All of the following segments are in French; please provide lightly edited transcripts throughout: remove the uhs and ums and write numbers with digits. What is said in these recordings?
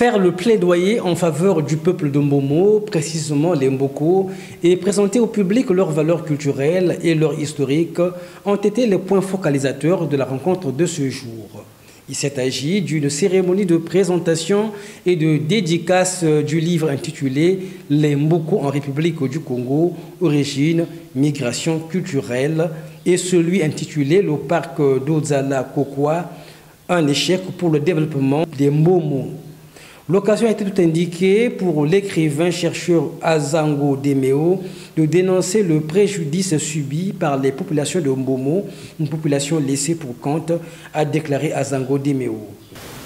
Faire le plaidoyer en faveur du peuple de Mbomo, précisément les Mboko, et présenter au public leurs valeurs culturelles et leur historique ont été les points focalisateurs de la rencontre de ce jour. Il s'est agi d'une cérémonie de présentation et de dédicace du livre intitulé « Les Mboko en République du Congo, origine, migration culturelle » et celui intitulé « Le parc d'Ozala Kokwa, un échec pour le développement des Mbomo ». L'occasion a été tout indiquée pour l'écrivain-chercheur Azango Demeo de dénoncer le préjudice subi par les populations de Mbomo, une population laissée pour compte, a déclaré Azango Demeo.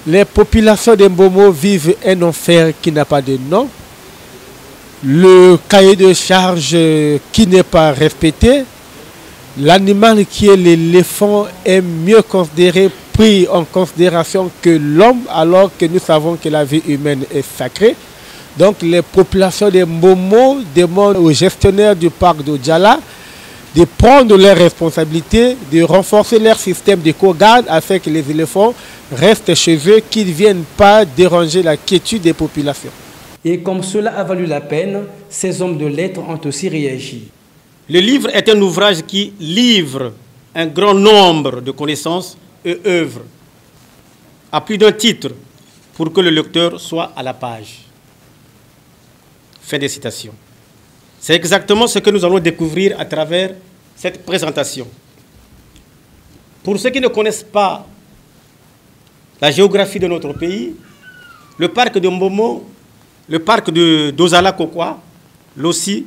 Les populations de Mbomo vivent un enfer qui n'a pas de nom. Le cahier de charge qui n'est pas respecté. L'animal qui est l'éléphant est mieux considéré, pris en considération que l'homme, alors que nous savons que la vie humaine est sacrée. Donc les populations de Mbomo demandent aux gestionnaires du parc d'Odjala de prendre leurs responsabilités, de renforcer leur système de co-garde afin que les éléphants restent chez eux, qu'ils ne viennent pas déranger la quiétude des populations. Et comme cela a valu la peine, ces hommes de lettres ont aussi réagi. Le livre est un ouvrage qui livre un grand nombre de connaissances et œuvres à plus d'un titre pour que le lecteur soit à la page. Fin des citations. C'est exactement ce que nous allons découvrir à travers cette présentation. Pour ceux qui ne connaissent pas la géographie de notre pays, le parc de Mbomo, le parc d'Ozala Kokwa, l'OSI,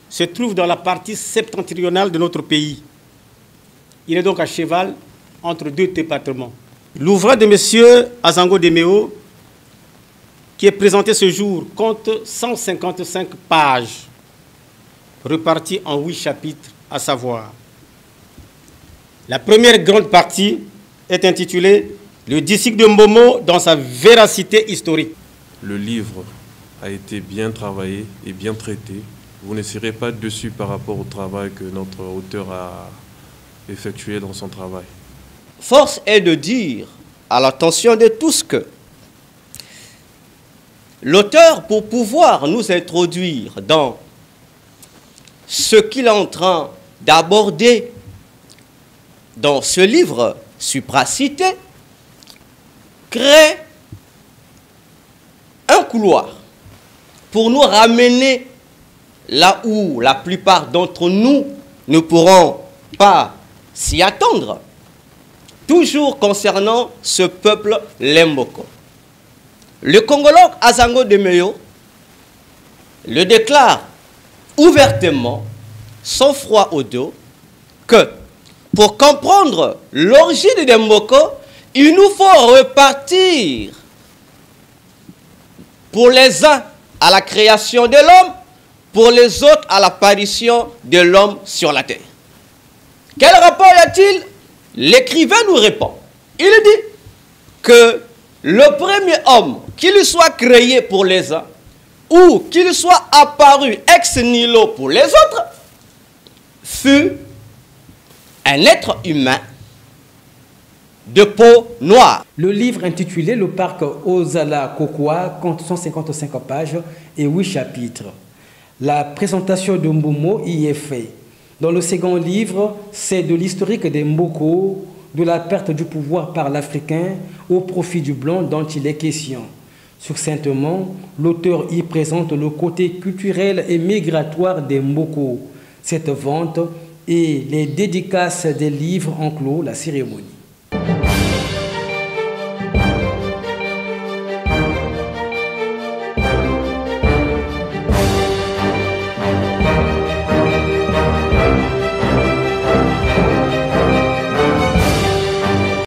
se trouve dans la partie septentrionale de notre pays. Il est donc à cheval entre deux départements. L'ouvrage de M. Azango Demeo, qui est présenté ce jour, compte 155 pages, reparties en 8 chapitres, à savoir. La première grande partie est intitulée « Le disciple de Mbomo dans sa véracité historique ». Le livre a été bien travaillé et bien traité. Vous ne serez pas dessus par rapport au travail que notre auteur a effectué dans son travail. Force est de dire, à l'attention de tous, que l'auteur, pour pouvoir nous introduire dans ce qu'il est en train d'aborder dans ce livre supracité, crée un couloir pour nous ramener là où la plupart d'entre nous ne pourront pas s'y attendre, toujours concernant ce peuple Lemboko. Le congologue Azango Demeo le déclare ouvertement, sans froid au dos, que pour comprendre l'origine de Mboko, il nous faut repartir pour les uns à la création de l'homme, pour les autres à l'apparition de l'homme sur la terre. Quel rapport y a-t-il? L'écrivain nous répond. Il dit que le premier homme, qu'il soit créé pour les uns, ou qu'il soit apparu ex nihilo pour les autres, fut un être humain de peau noire. Le livre intitulé « Le parc Ozala Kokwa » compte 155 pages et 8 chapitres. La présentation de Mbomo y est faite. Dans le second livre, c'est de l'historique des Mboko, de la perte du pouvoir par l'Africain au profit du blanc dont il est question. Succinctement, l'auteur y présente le côté culturel et migratoire des Mboko. Cette vente et les dédicaces des livres enclos la cérémonie.